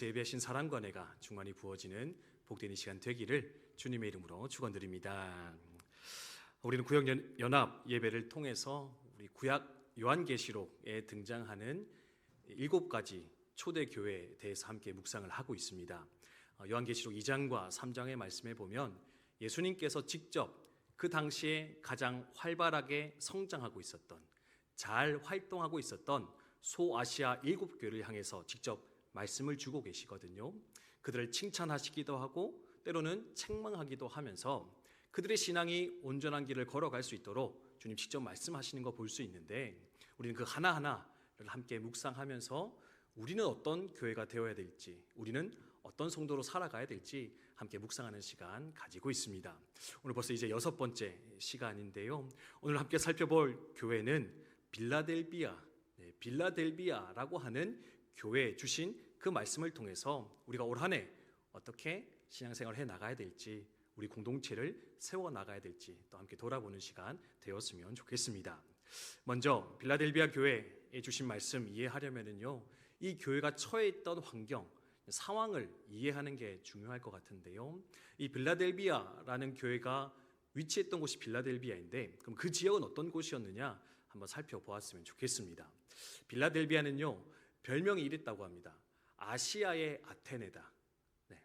예배하신 사람과 내가 충만히 부어지는 복된 이 시간 되기를 주님의 이름으로 축원드립니다. 우리는 구역연합 예배를 통해서 우리 구약 요한계시록에 등장하는 7가지 초대 교회에 대해서 함께 묵상을 하고 있습니다. 요한계시록 2장과 3장의 말씀에 보면 예수님께서 직접 그 당시에 가장 활발하게 성장하고 있었던, 잘 활동하고 있었던 소아시아 7교회를 향해서 직접 말씀을 주고 계시거든요. 그들을 칭찬하시기도 하고 때로는 책망하기도 하면서 그들의 신앙이 온전한 길을 걸어갈 수 있도록 주님 직접 말씀하시는 거 볼 수 있는데, 우리는 그 하나하나를 함께 묵상하면서 우리는 어떤 교회가 되어야 될지, 우리는 어떤 성도로 살아가야 될지 함께 묵상하는 시간 가지고 있습니다. 오늘 벌써 이제 6번째 시간인데요, 오늘 함께 살펴볼 교회는 빌라델비아라고 하는 교회에 주신 그 말씀을 통해서 우리가 올 한 해 어떻게 신앙생활을 해 나가야 될지, 우리 공동체를 세워 나가야 될지 또 함께 돌아보는 시간 되었으면 좋겠습니다. 먼저 빌라델비아 교회에 주신 말씀 이해하려면요, 이 교회가 처해 있던 환경, 상황을 이해하는 게 중요할 것 같은데요. 이 빌라델비아라는 교회가 위치했던 곳이 빌라델비아인데, 그럼 그 지역은 어떤 곳이었느냐 한번 살펴보았으면 좋겠습니다. 빌라델비아는요, 별명이 이랬다고 합니다. 아시아의 아테네다.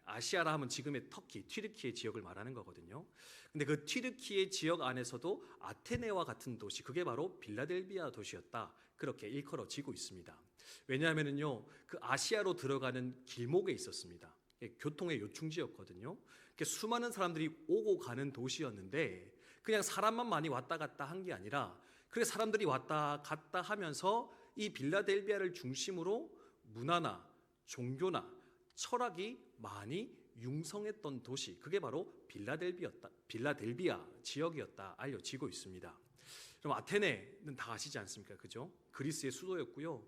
아시아라 하면 지금의 터키, 튀르키예 지역을 말하는 거거든요. 근데 그 튀르키예 지역 안에서도 아테네와 같은 도시, 그게 바로 빌라델비아 도시였다, 그렇게 일컬어지고 있습니다. 왜냐하면요, 그 아시아로 들어가는 길목에 있었습니다. 교통의 요충지였거든요. 수많은 사람들이 오고 가는 도시였는데, 그냥 사람만 많이 왔다 갔다 한 게 아니라, 그래 사람들이 왔다 갔다 하면서 이 빌라델비아를 중심으로 문화나 종교나 철학이 많이 융성했던 도시, 그게 바로 빌라델비아 지역이었다 알려지고 있습니다. 그럼 아테네는 다 아시지 않습니까? 그죠? 그리스의 수도였고요.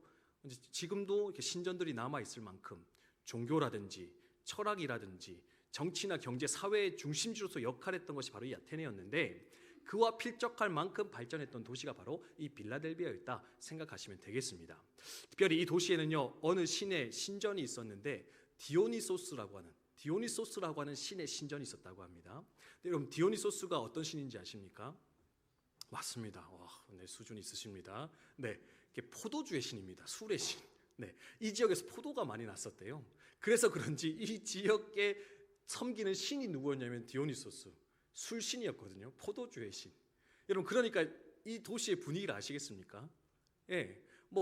지금도 이렇게 신전들이 남아 있을 만큼 종교라든지 철학이라든지 정치나 경제, 사회의 중심지로서 역할했던 것이 바로 이 아테네였는데, 그와 필적할 만큼 발전했던 도시가 바로 이 빌라델비아였다 생각하시면 되겠습니다. 특별히 이 도시에는요, 어느 신의 신전이 있었는데 디오니소스라고 하는 신의 신전이 있었다고 합니다. 여러분, 디오니소스가 어떤 신인지 아십니까? 맞습니다. 네, 수준 있으십니다. 네, 포도주의 신입니다. 술의 신. 네, 이 지역에서 포도가 많이 났었대요. 그래서 그런지 이 지역에 섬기는 신이 누구였냐면 디오니소스, 술신이었거든요. 포도주의 신. 여러분, 그러니까 이 도시의 분위기를 아시겠습니까?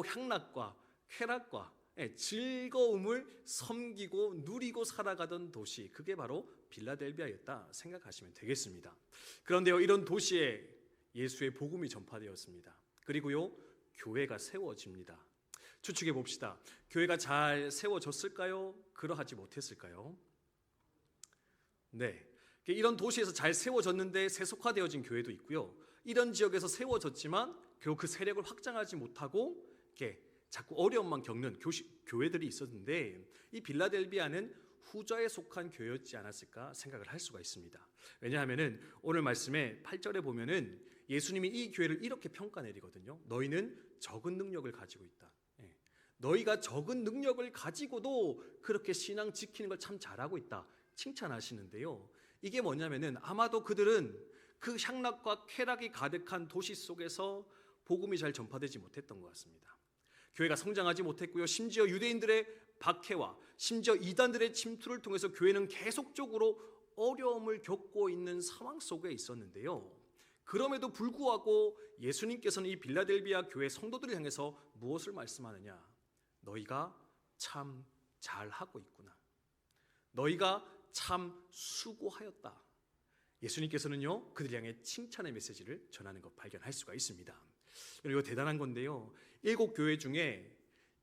향락과 쾌락과 즐거움을 섬기고 누리고 살아가던 도시, 그게 바로 빌라델비아였다 생각하시면 되겠습니다. 그런데요, 이런 도시에 예수의 복음이 전파되었습니다. 그리고요, 교회가 세워집니다. 추측해 봅시다. 교회가 잘 세워졌을까요? 그러하지 못했을까요? 네, 이런 도시에서 잘 세워졌는데 세속화되어진 교회도 있고요, 이런 지역에서 세워졌지만 결국 그 세력을 확장하지 못하고 자꾸 어려움만 겪는 교회들이 있었는데, 이 빌라델비아는 후자에 속한 교회였지 않았을까 생각을 할 수가 있습니다. 왜냐하면 오늘 말씀에 8절에 보면은 예수님이 이 교회를 이렇게 평가내리거든요. 너희는 적은 능력을 가지고 있다. 너희가 적은 능력을 가지고도 그렇게 신앙 지키는 걸 참 잘하고 있다 칭찬하시는데요. 이게 뭐냐면은 아마도 그들은 그 향락과 쾌락이 가득한 도시 속에서 복음이 잘 전파되지 못했던 것 같습니다. 교회가 성장하지 못했고요, 심지어 유대인들의 박해와 심지어 이단들의 침투를 통해서 교회는 계속적으로 어려움을 겪고 있는 상황 속에 있었는데요. 그럼에도 불구하고 예수님께서는 이 빌라델비아 교회 성도들을 향해서 무엇을 말씀하느냐? 너희가 참 잘하고 있구나. 너희가 참 수고하였다. 예수님께서는요, 그들 향해 칭찬의 메시지를 전하는 것 발견할 수가 있습니다. 이거 대단한 건데요, 7교회 중에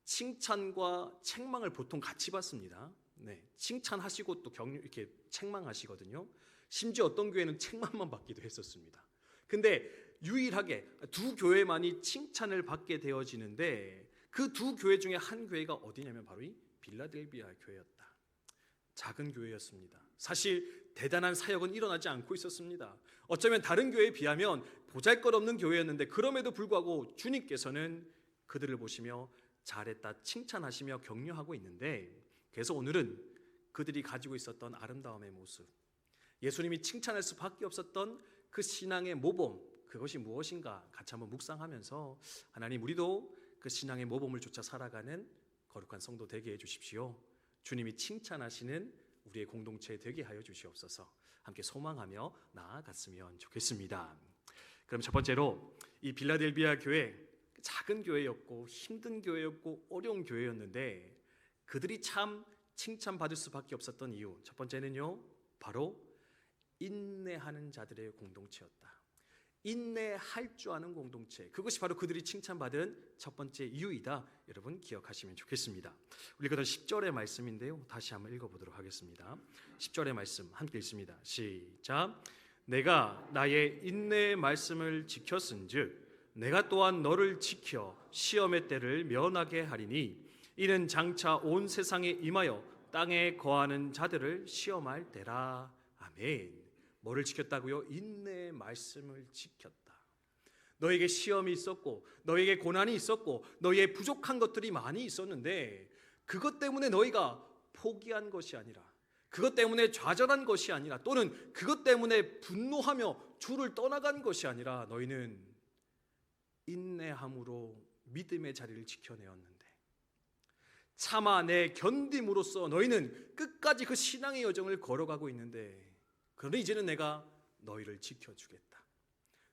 칭찬과 책망을 보통 같이 받습니다. 네, 칭찬하시고 또 이렇게 책망하시거든요. 심지어 어떤 교회는 책망만 받기도 했었습니다. 근데 유일하게 2교회만이 칭찬을 받게 되어지는데, 그 2교회 중에 한 교회가 어디냐면 바로 이 빌라델비아 교회였다. 작은 교회였습니다. 사실 대단한 사역은 일어나지 않고 있었습니다. 어쩌면 다른 교회에 비하면 보잘것없는 교회였는데, 그럼에도 불구하고 주님께서는 그들을 보시며 잘했다 칭찬하시며 격려하고 있는데, 그래서 오늘은 그들이 가지고 있었던 아름다움의 모습, 예수님이 칭찬할 수밖에 없었던 그 신앙의 모범, 그것이 무엇인가 같이 한번 묵상하면서 하나님, 우리도 그 신앙의 모범을 쫓아 살아가는 거룩한 성도 되게 해주십시오. 주님이 칭찬하시는 우리의 공동체 되게 하여 주시옵소서. 함께 소망하며 나아갔으면 좋겠습니다. 그럼 첫 번째로 이 빌라델비아 교회, 작은 교회였고 힘든 교회였고 어려운 교회였는데 그들이 참 칭찬받을 수밖에 없었던 이유, 첫 번째는요, 바로 인내하는 자들의 공동체였다. 인내할 줄 아는 공동체, 그것이 바로 그들이 칭찬받은 첫 번째 이유이다. 여러분 기억하시면 좋겠습니다. 우리 읽었던 10절의 말씀인데요, 다시 한번 읽어보도록 하겠습니다. 10절의 말씀 함께 읽습니다. 시작. 내가 나의 인내의 말씀을 지켰은즉 내가 또한 너를 지켜 시험의 때를 면하게 하리니 이는 장차 온 세상에 임하여 땅에 거하는 자들을 시험할 때라. 아멘. 뭐를 지켰다고요? 인내의 말씀을 지켰다. 너에게 시험이 있었고 너에게 고난이 있었고 너희의 부족한 것들이 많이 있었는데 그것 때문에 너희가 포기한 것이 아니라, 그것 때문에 좌절한 것이 아니라, 또는 그것 때문에 분노하며 주를 떠나간 것이 아니라 너희는 인내함으로 믿음의 자리를 지켜내었는데, 참아내 견딤으로써 너희는 끝까지 그 신앙의 여정을 걸어가고 있는데, 그러나 이제는 내가 너희를 지켜주겠다.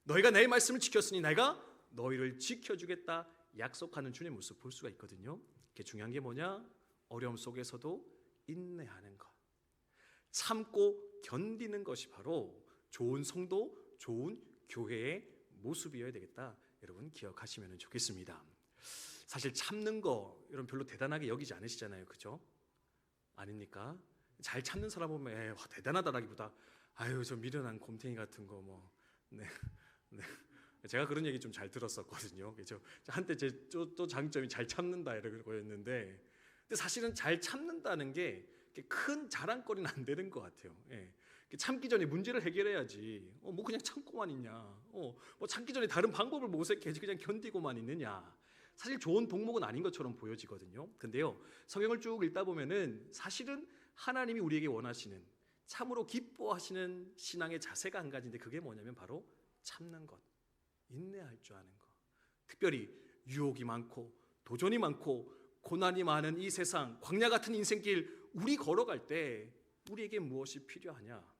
너희가 내 말씀을 지켰으니 내가 너희를 지켜주겠다 약속하는 주님의 모습 볼 수가 있거든요. 그게 중요한 게 뭐냐? 어려움 속에서도 인내하는 것, 참고 견디는 것이 바로 좋은 성도, 좋은 교회의 모습이어야 되겠다. 여러분 기억하시면 좋겠습니다. 사실 참는 거 여러분 별로 대단하게 여기지 않으시잖아요, 그죠? 아닙니까? 잘 참는 사람 보면 와, 대단하다라기보다 아유 저 미련한 곰탱이 같은 거 뭐 네. 제가 그런 얘기 좀 잘 들었었거든요. 그죠? 한때 제 또 장점이 잘 참는다 이런 거였는데, 근데 사실은 잘 참는다는 게 큰 자랑거리는 안 되는 것 같아요. 예. 참기 전에 문제를 해결해야지. 뭐 그냥 참고만 있냐? 뭐 참기 전에 다른 방법을 모색해야지 그냥 견디고만 있느냐? 사실 좋은 동목은 아닌 것처럼 보여지거든요. 근데요, 성경을 쭉 읽다 보면은 사실은 하나님이 우리에게 원하시는, 참으로 기뻐하시는 신앙의 자세가 한 가지인데, 그게 뭐냐면 바로 참는 것, 인내할 줄 아는 것. 특별히 유혹이 많고 도전이 많고 고난이 많은 이 세상, 광야 같은 인생길 우리 걸어갈 때 우리에게 무엇이 필요하냐?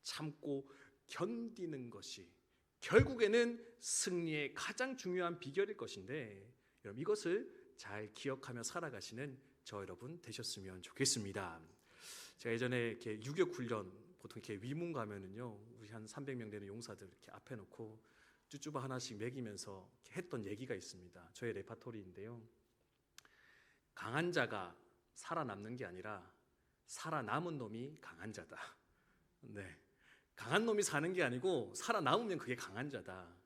참고 견디는 것이 결국에는 승리의 가장 중요한 비결일 것인데, 여러분 이것을 잘 기억하며 살아가시는 저 여러분 되셨으면 좋겠습니다. 제가 예전에 이렇게 유격 훈련, 보통 이렇게 위문 가면은요, 우리 한 300명 되는 용사들 이렇게 앞에 놓고 쭈쭈바 하나씩 먹이면서 했던 얘기가 있습니다. 저의 레파토리인데요. 강한 자가 살아남는 게 아니라 살아남은 놈이 강한 자다. 네, 강한 놈이 사는 게 아니고 살아남으면 그게 강한 자다.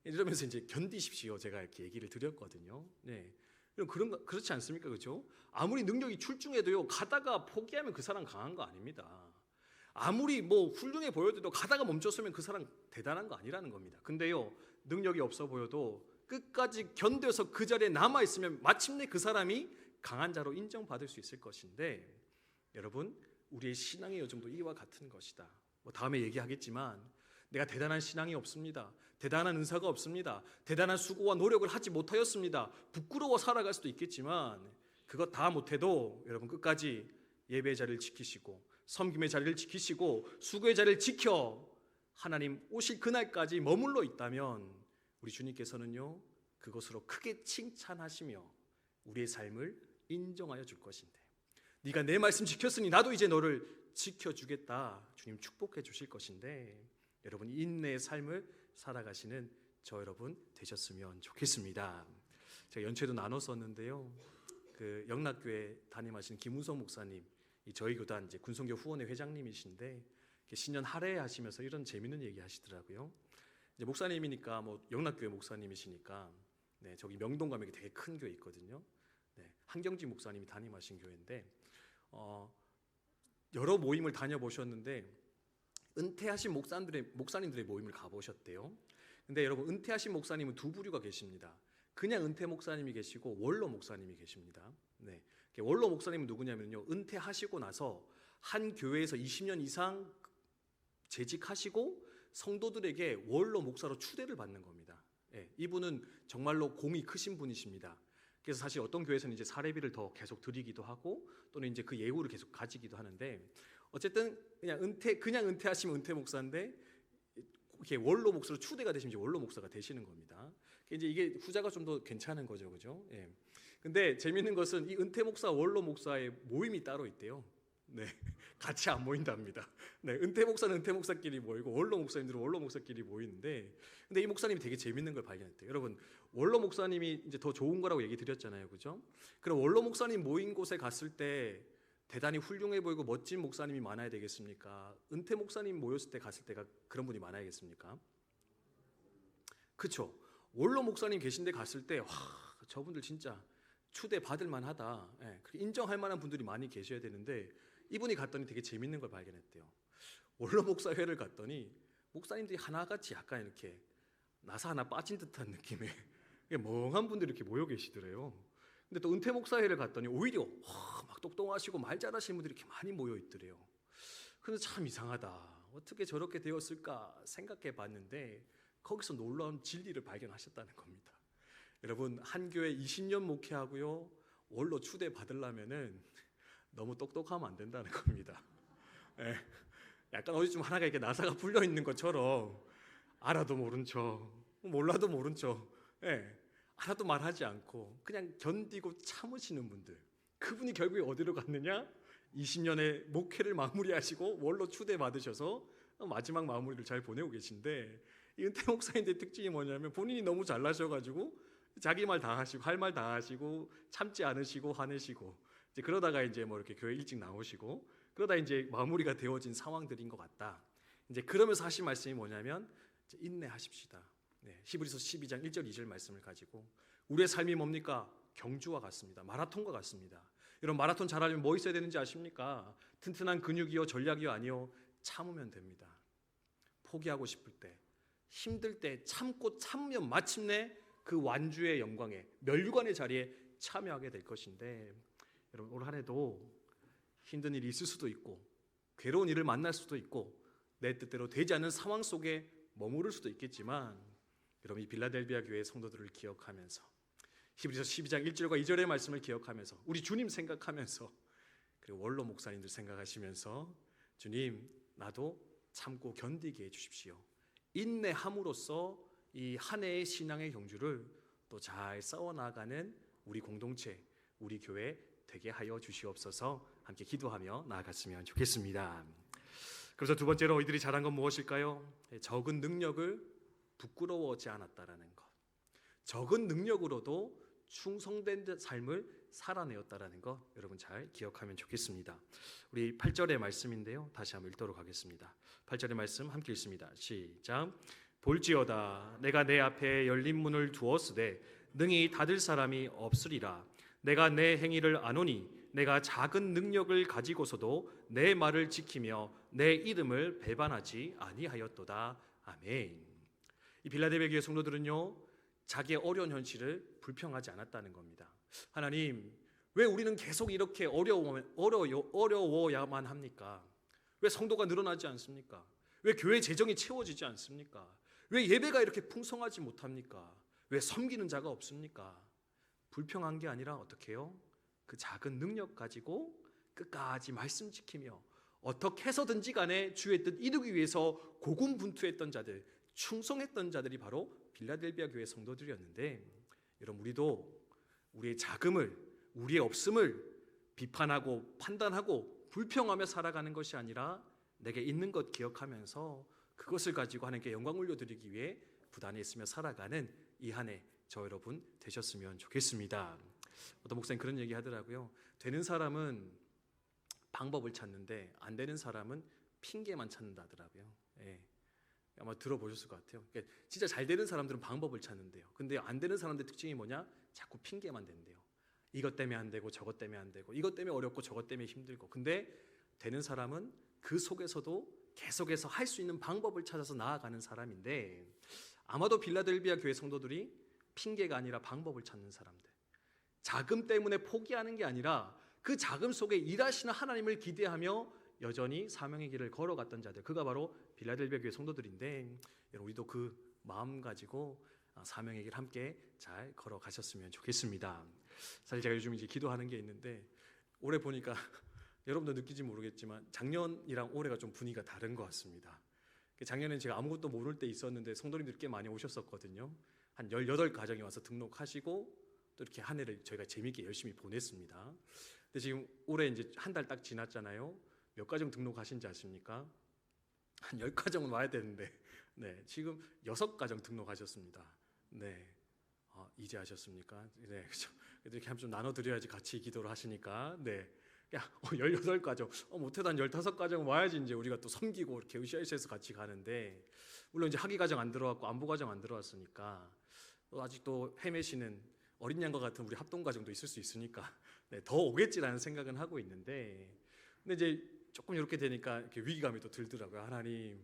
이러면서 이제 견디십시오. 제가 이렇게 얘기를 드렸거든요. 네, 그렇지 않습니까, 그렇죠? 아무리 능력이 출중해도요, 가다가 포기하면 그 사람 강한 거 아닙니다. 아무리 뭐 훌륭해 보여도 가다가 멈췄으면 그 사람 대단한 거 아니라는 겁니다. 근데요, 능력이 없어 보여도 끝까지 견뎌서 그 자리에 남아 있으면 마침내 그 사람이 강한 자로 인정받을 수 있을 것인데, 여러분 우리의 신앙의 여정도 이와 같은 것이다. 뭐 다음에 얘기하겠지만 내가 대단한 신앙이 없습니다. 대단한 은사가 없습니다. 대단한 수고와 노력을 하지 못하였습니다. 부끄러워 살아갈 수도 있겠지만 그것 다 못해도 여러분 끝까지 예배의 자리를 지키시고 섬김의 자리를 지키시고 수고의 자리를 지켜 하나님 오실 그날까지 머물러 있다면 우리 주님께서는요, 그것으로 크게 칭찬하시며 우리의 삶을 인정하여 줄 것인데, 네가 내 말씀 지켰으니 나도 이제 너를 지켜주겠다, 주님 축복해 주실 것인데, 여러분 인내의 삶을 살아가시는 저 여러분 되셨으면 좋겠습니다. 제가 연초에도 나눴었는데요, 그 영락교회 담임하시는 김운성 목사님, 저희 교단 이제 군성교 후원회 회장님이신데 신년 할애 하시면서 이런 재밌는 얘기 하시더라고요. 이제 목사님이니까 뭐 영락교회 목사님이시니까, 네, 저기 명동 가면 되게 큰 교회 있거든요. 네, 한경지 목사님이 담임하신 교회인데 여러 모임을 다녀보셨는데 은퇴하신 목사님들의 모임을 가보셨대요. 근데 여러분 은퇴하신 목사님은 두 부류가 계십니다. 그냥 은퇴 목사님이 계시고 원로 목사님이 계십니다. 네, 원로 목사님은 누구냐면요, 은퇴하시고 나서 한 교회에서 20년 이상 재직하시고 성도들에게 원로 목사로 추대를 받는 겁니다. 예, 이분은 정말로 공이 크신 분이십니다. 그래서 사실 어떤 교회에서는 이제 사례비를 더 계속 드리기도 하고 또는 이제 그 예우를 계속 가지기도 하는데, 어쨌든 그냥 은퇴하시면 은퇴 목사인데 이렇게 원로 목사로 추대가 되시면 이제 원로 목사가 되시는 겁니다. 이제 이게 후자가 좀 더 괜찮은 거죠, 그죠? 예. 근데 재밌는 것은 이 은퇴 목사, 원로 목사의 모임이 따로 있대요. 네, 같이 안 모인답니다. 네, 은퇴 목사는 은퇴 목사끼리 모이고 원로 목사님들은 원로 목사끼리 모이는데, 근데 이 목사님이 되게 재밌는 걸 발견했대요. 여러분, 원로 목사님이 이제 더 좋은 거라고 얘기 드렸잖아요, 그죠? 그럼 원로 목사님 모인 곳에 갔을 때 대단히 훌륭해 보이고 멋진 목사님이 많아야 되겠습니까? 은퇴 목사님 모였을 때 갔을 때가 그런 분이 많아야겠습니까? 그렇죠. 원로 목사님 계신데 갔을 때 와, 저분들 진짜 추대 받을 만하다, 예, 인정할 만한 분들이 많이 계셔야 되는데, 이분이 갔더니 되게 재밌는 걸 발견했대요. 원로 목사회를 갔더니 목사님들이 하나같이 약간 이렇게 나사 하나 빠진 듯한 느낌의 멍한 분들이 이렇게 모여 계시더래요. 근데 또 은퇴 목사회를 갔더니 오히려 막 똑똑하시고 말 잘하시는 분들이 이렇게 많이 모여 있더래요. 그래서 참 이상하다, 어떻게 저렇게 되었을까 생각해 봤는데 거기서 놀라운 진리를 발견하셨다는 겁니다. 여러분, 한 교회 20년 목회하고요, 원로 추대 받으려면은 너무 똑똑하면 안 된다는 겁니다. 예, 약간 어디 좀 하나가 이렇게 나사가 풀려 있는 것처럼 알아도 모른 척, 몰라도 모른 척, 예, 알아도 말하지 않고 그냥 견디고 참으시는 분들, 그분이 결국에 어디로 갔느냐? 20년의 목회를 마무리하시고 원로 추대 받으셔서 마지막 마무리를 잘 보내고 계신데, 이 은퇴 목사님들의 특징이 뭐냐면 본인이 너무 잘나셔가지고 자기 말 다 하시고 할 말 다 하시고 참지 않으시고 화내시고, 이제 그러다가 이제 뭐 이렇게 교회 일찍 나오시고 그러다 이제 마무리가 되어진 상황들인 것 같다. 이제 그러면서 하신 말씀이 뭐냐면 이제 인내하십시다. 네, 히브리서 12장 1절 2절 말씀을 가지고 우리의 삶이 뭡니까? 경주와 같습니다. 마라톤과 같습니다. 여러분, 마라톤 잘하려면 뭐 있어야 되는지 아십니까? 튼튼한 근육이요, 전략이요 아니요, 참으면 됩니다. 포기하고 싶을 때, 힘들 때 참고 참으면 마침내 그 완주의 영광에, 면류관의 자리에 참여하게 될 것인데, 여러분, 올 한 해도 힘든 일이 있을 수도 있고 괴로운 일을 만날 수도 있고 내 뜻대로 되지 않는 상황 속에 머무를 수도 있겠지만, 여러분, 이 빌라델비아 교회 성도들을 기억하면서 히브리서 12장 1절과 2절의 말씀을 기억하면서 우리 주님 생각하면서, 그리고 원로 목사님들 생각하시면서, 주님, 나도 참고 견디게 해주십시오. 인내함으로써 이 한 해의 신앙의 경주를 또 잘 싸워나가는 우리 공동체, 우리 교회 되게 하여 주시옵소서. 함께 기도하며 나아갔으면 좋겠습니다. 그래서 두 번째로 이들이 잘한 건 무엇일까요? 적은 능력을 부끄러워하지 않았다라는 것. 적은 능력으로도 충성된 삶을 살아내었다라는 것, 여러분 잘 기억하면 좋겠습니다. 우리 8절의 말씀인데요, 다시 한번 읽도록 하겠습니다. 8절의 말씀 함께 읽습니다. 시작. 볼지어다 내가 내 앞에 열린 문을 두었으되 능히 닫을 사람이 없으리라. 내가 내 행위를 아노니 내가 작은 능력을 가지고서도 내 말을 지키며 내 이름을 배반하지 아니하였도다. 아멘. 이 빌라델비아 교회 성도들은요, 자기의 어려운 현실을 불평하지 않았다는 겁니다. 하나님, 왜 우리는 계속 이렇게 어려워야만 합니까? 왜 성도가 늘어나지 않습니까? 왜 교회 재정이 채워지지 않습니까? 왜 예배가 이렇게 풍성하지 못합니까? 왜 섬기는 자가 없습니까? 불평한 게 아니라 어떻게 해요? 그 작은 능력 가지고 끝까지 말씀 지키며 어떻게 해서든지 간에 주의 뜻 이루기 위해서 고군분투했던 자들, 충성했던 자들이 바로 빌라델비아 교회 성도들이었는데, 여러분, 우리도 우리의 작음을, 우리의 없음을 비판하고 판단하고 불평하며 살아가는 것이 아니라 내게 있는 것 기억하면서 그것을 가지고 하나님께 영광 올려드리기 위해 부단히 있으며 살아가는 이 한 해 저 여러분 되셨으면 좋겠습니다. 어떤 목사님 그런 얘기 하더라고요. 되는 사람은 방법을 찾는데 안 되는 사람은 핑계만 찾는다 하더라고요. 예. 아마 들어보셨을 것 같아요. 그러니까 진짜 잘 되는 사람들은 방법을 찾는데요. 근데 안 되는 사람들의 특징이 뭐냐? 자꾸 핑계만 댄대요. 이것 때문에 안 되고 저것 때문에 안 되고 이것 때문에 어렵고 저것 때문에 힘들고. 근데 되는 사람은 그 속에서도 계속해서 할 수 있는 방법을 찾아서 나아가는 사람인데, 아마도 빌라델비아 교회 성도들이 핑계가 아니라 방법을 찾는 사람들, 자금 때문에 포기하는 게 아니라 그 자금 속에 일하시는 하나님을 기대하며 여전히 사명의 길을 걸어갔던 자들, 그가 바로 빌라델비아 교회 성도들인데, 여러분 우리도 그 마음 가지고 사명의 길 함께 잘 걸어가셨으면 좋겠습니다. 사실 제가 요즘 이제 기도하는 게 있는데, 올해 보니까 여러분도 느끼지 모르겠지만 작년이랑 올해가 좀 분위기가 다른 것 같습니다. 작년에는 제가 아무것도 모를 때 있었는데 성도님들 꽤 많이 오셨었거든요. 한 18가정이 와서 등록하시고 또 이렇게 한 해를 저희가 재미있게 열심히 보냈습니다. 근데 지금 올해 이제 한 달 딱 지났잖아요. 몇 가정 등록하신지 아십니까? 한 10가정은 와야 되는데, 네, 지금 6가정 등록하셨습니다. 네, 이제 하셨습니까? 네, 그렇죠. 이렇게 하면 좀 나눠드려야지 같이 기도를 하시니까, 네, 야, 18가정, 못해도 한 15가정 와야지 이제 우리가 또 섬기고 이렇게 으쌰으쌰해서 같이 가는데, 물론 이제 학위 과정 안 들어왔고 안부 과정 안 들어왔으니까 또 아직도 헤매시는 어린 양과 같은 우리 합동 과정도 있을 수 있으니까, 네, 더 오겠지라는 생각은 하고 있는데, 근데 이제 조금 이렇게 되니까 이렇게 위기감이 또 들더라고요. 하나님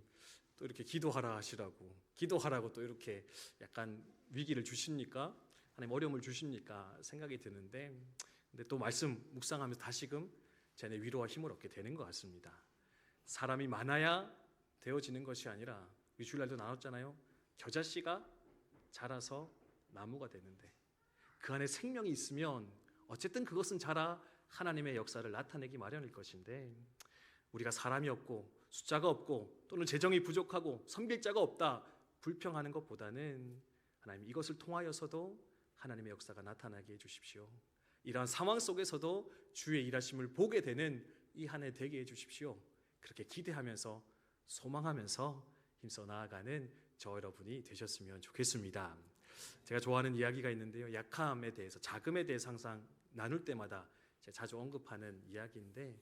또 이렇게 기도하라고 또 이렇게 약간 위기를 주십니까? 하나님 어려움을 주십니까? 생각이 드는데, 근데 또 말씀 묵상하면서 다시금 제 안에 위로와 힘을 얻게 되는 것 같습니다. 사람이 많아야 되어지는 것이 아니라, 우리 주일날도 나눴잖아요. 겨자씨가 자라서 나무가 되는데 그 안에 생명이 있으면 어쨌든 그것은 자라 하나님의 역사를 나타내기 마련일 것인데, 우리가 사람이 없고 숫자가 없고 또는 재정이 부족하고 섬길 자가 없다 불평하는 것보다는 하나님 이것을 통하여서도 하나님의 역사가 나타나게 해주십시오. 이러한 상황 속에서도 주의 일하심을 보게 되는 이 한 해 되게 해주십시오. 그렇게 기대하면서 소망하면서 힘써 나아가는 저 여러분이 되셨으면 좋겠습니다. 제가 좋아하는 이야기가 있는데요, 약함에 대해서, 자금에 대해서 항상 나눌 때마다 제가 자주 언급하는 이야기인데,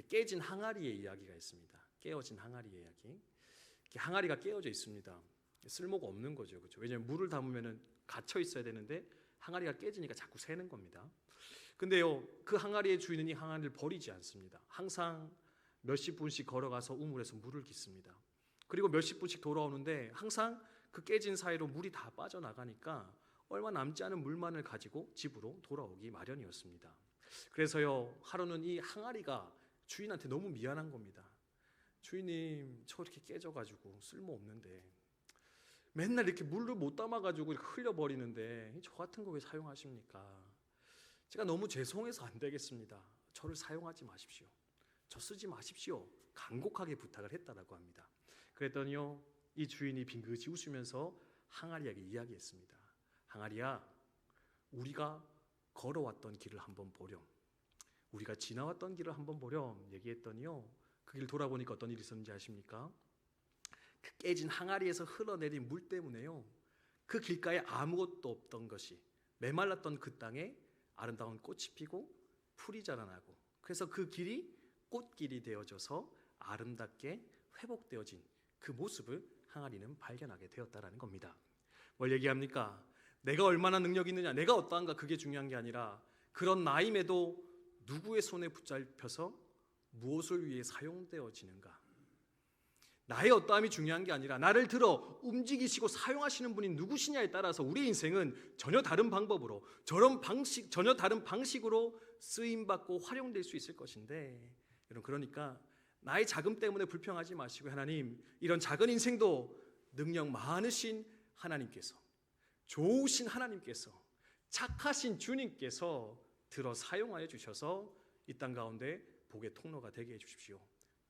깨진 항아리의 이야기가 있습니다. 깨어진 항아리의 이야기. 항아리가 깨어져 있습니다. 쓸모가 없는 거죠, 그렇죠? 왜냐하면 물을 담으면 갇혀 있어야 되는데 항아리가 깨지니까 자꾸 새는 겁니다. 근데요, 그 항아리의 주인은 이 항아리를 버리지 않습니다. 항상 몇십 분씩 걸어가서 우물에서 물을 깃습니다. 그리고 몇십 분씩 돌아오는데 항상 그 깨진 사이로 물이 다 빠져나가니까 얼마 남지 않은 물만을 가지고 집으로 돌아오기 마련이었습니다. 그래서요, 하루는 이 항아리가 주인한테 너무 미안한 겁니다. 주인님, 저 이렇게 깨져가지고 쓸모없는데 맨날 이렇게 물을 못 담아가지고 이렇게 흘려버리는데 저 같은 거 왜 사용하십니까? 제가 너무 죄송해서 안 되겠습니다. 저를 사용하지 마십시오. 저 쓰지 마십시오. 간곡하게 부탁을 했다라고 합니다. 그랬더니요, 이 주인이 빙긋이 웃으면서 항아리에게 이야기했습니다. 항아리야, 우리가 걸어왔던 길을 한번 보렴. 우리가 지나왔던 길을 한번 보렴 얘기했더니요, 그 길 돌아보니까 어떤 일이 있었는지 아십니까? 그 깨진 항아리에서 흘러내린 물 때문에요, 그 길가에 아무것도 없던 것이 메말랐던 그 땅에 아름다운 꽃이 피고 풀이 자라나고, 그래서 그 길이 꽃길이 되어져서 아름답게 회복되어진 그 모습을 항아리는 발견하게 되었다라는 겁니다. 뭘 얘기합니까? 내가 얼마나 능력이 있느냐, 내가 어떠한가, 그게 중요한 게 아니라 그런 나임에도 누구의 손에 붙잡혀서 무엇을 위해 사용되어지는가, 나의 어떠함이 중요한 게 아니라 나를 들어 움직이시고 사용하시는 분이 누구시냐에 따라서 우리의 인생은 전혀 다른 방법으로, 전혀 다른 방식으로 쓰임받고 활용될 수 있을 것인데, 여러분, 그러니까 나의 자금 때문에 불평하지 마시고, 하나님, 이런 작은 인생도 능력 많으신 하나님께서, 좋으신 하나님께서, 착하신 주님께서 들어 사용하여 주셔서 이 땅 가운데 복의 통로가 되게 해주십시오.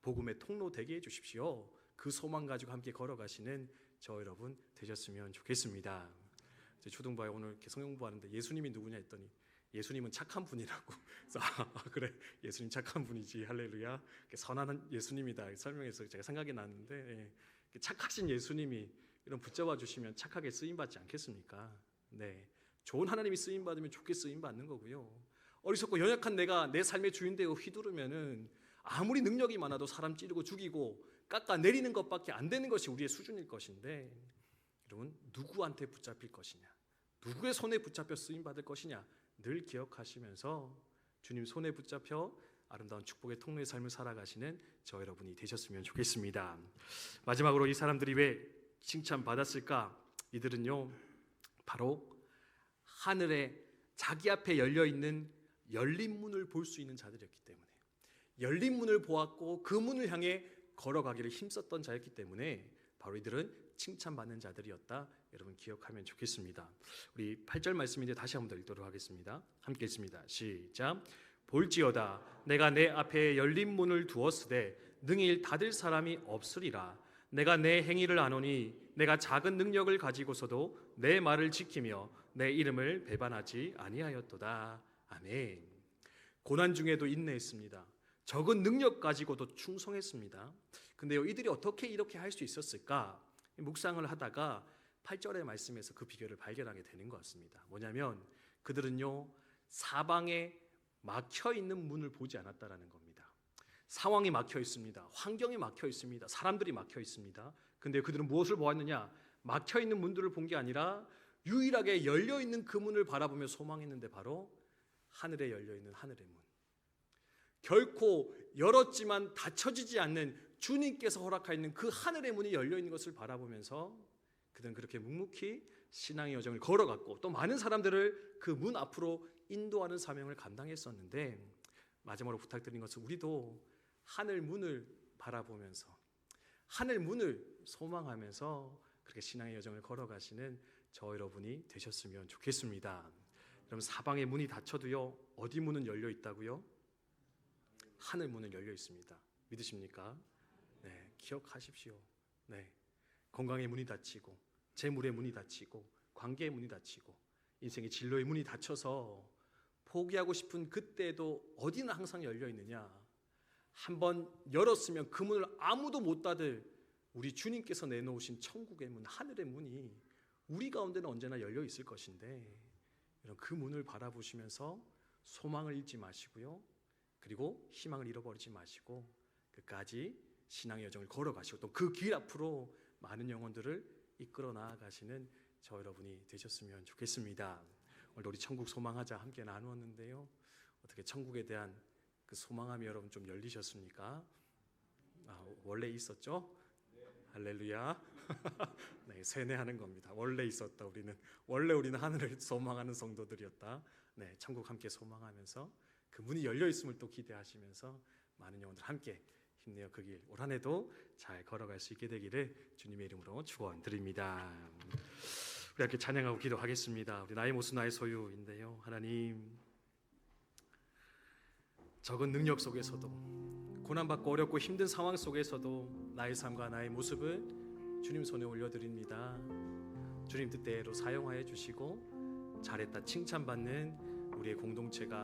복음의 통로 되게 해주십시오. 그 소망 가지고 함께 걸어가시는 저 여러분 되셨으면 좋겠습니다. 제 초등부에 오늘 이렇게 성경부하는데 예수님이 누구냐 했더니 예수님은 착한 분이라고. 그래서 그래, 예수님 착한 분이지, 할렐루야, 선한 예수님이다 설명해서 제가 생각이 났는데, 착하신 예수님이 이런 붙잡아 주시면 착하게 쓰임 받지 않겠습니까? 네, 좋은 하나님이 쓰임 받으면 좋게 쓰임 받는 거고요. 어리석고 연약한 내가 내 삶의 주인 되어 휘두르면은 아무리 능력이 많아도 사람 찌르고 죽이고 깎아내리는 것밖에 안 되는 것이 우리의 수준일 것인데, 여러분, 누구한테 붙잡힐 것이냐, 누구의 손에 붙잡혀 쓰임받을 것이냐 늘 기억하시면서 주님 손에 붙잡혀 아름다운 축복의 통로의 삶을 살아가시는 저 여러분이 되셨으면 좋겠습니다. 마지막으로 이 사람들이 왜 칭찬받았을까? 이들은요, 바로 하늘에 자기 앞에 열려있는 열린 문을 볼 수 있는 자들이었기 때문에, 열린 문을 보았고 그 문을 향해 걸어가기를 힘썼던 자였기 때문에 바로 이들은 칭찬받는 자들이었다. 여러분 기억하면 좋겠습니다. 우리 8절 말씀인데 다시 한번 더 읽도록 하겠습니다. 함께 읽습니다. 시작. 볼지어다 내가 내 앞에 열린 문을 두었으되 능히 닫을 사람이 없으리라. 내가 내 행위를 아노니 내가 작은 능력을 가지고서도 내 말을 지키며 내 이름을 배반하지 아니하였도다. 아멘. 고난 중에도 인내했습니다. 적은 능력 가지고도 충성했습니다. 근데요, 이들이 어떻게 이렇게 할 수 있었을까? 묵상을 하다가 8절의 말씀에서 그 비결을 발견하게 되는 것 같습니다. 뭐냐면 그들은요, 사방에 막혀 있는 문을 보지 않았다라는 겁니다. 상황이 막혀 있습니다. 환경이 막혀 있습니다. 사람들이 막혀 있습니다. 근데 그들은 무엇을 보았느냐? 막혀 있는 문들을 본 게 아니라 유일하게 열려 있는 그 문을 바라보며 소망했는데 바로 하늘에 열려 있는 하늘의 문. 결코 열었지만 닫혀지지 않는 주님께서 허락하시는 그 하늘의 문이 열려 있는 것을 바라보면서 그들은 그렇게 묵묵히 신앙의 여정을 걸어갔고 또 많은 사람들을 그 문 앞으로 인도하는 사명을 감당했었는데, 마지막으로 부탁드린 것은 우리도 하늘 문을 바라보면서 하늘 문을 소망하면서 그렇게 신앙의 여정을 걸어가시는 저 여러분이 되셨으면 좋겠습니다. 여러분, 사방의 문이 닫혀도요, 어디 문은 열려 있다고요? 하늘 문은 열려 있습니다. 믿으십니까? 네, 기억하십시오. 네, 건강의 문이 닫히고 재물의 문이 닫히고 관계의 문이 닫히고 인생의 진로의 문이 닫혀서 포기하고 싶은 그때도 어디는 항상 열려 있느냐? 한번 열었으면 그 문을 아무도 못 닫을 우리 주님께서 내놓으신 천국의 문, 하늘의 문이 우리 가운데는 언제나 열려 있을 것인데, 그 문을 바라보시면서 소망을 잃지 마시고요, 그리고 희망을 잃어버리지 마시고 끝까지 신앙의 여정을 걸어가시고 또 그 길 앞으로 많은 영혼들을 이끌어 나아가시는 저 여러분이 되셨으면 좋겠습니다. 오늘 우리 천국 소망하자 함께 나누었는데요, 어떻게 천국에 대한 그 소망함이 여러분 좀 열리셨습니까? 원래 있었죠? 할렐루야. 네, 세뇌하는 겁니다. 원래 있었다. 원래 우리는 하늘을 소망하는 성도들이었다. 네, 천국 함께 소망하면서 그 문이 열려 있음을 또 기대하시면서 많은 영혼들 함께 힘내어 그 길 올 한 해도 잘 걸어갈 수 있게 되기를 주님의 이름으로 축원드립니다. 우리 함께 찬양하고 기도하겠습니다. 우리 나의 모습 나의 소유인데요, 하나님, 적은 능력 속에서도 고난받고 어렵고 힘든 상황 속에서도 나의 삶과 나의 모습을 주님 손에 올려드립니다. 주님 뜻대로 사용하여 주시고 잘했다 칭찬받는 우리의 공동체가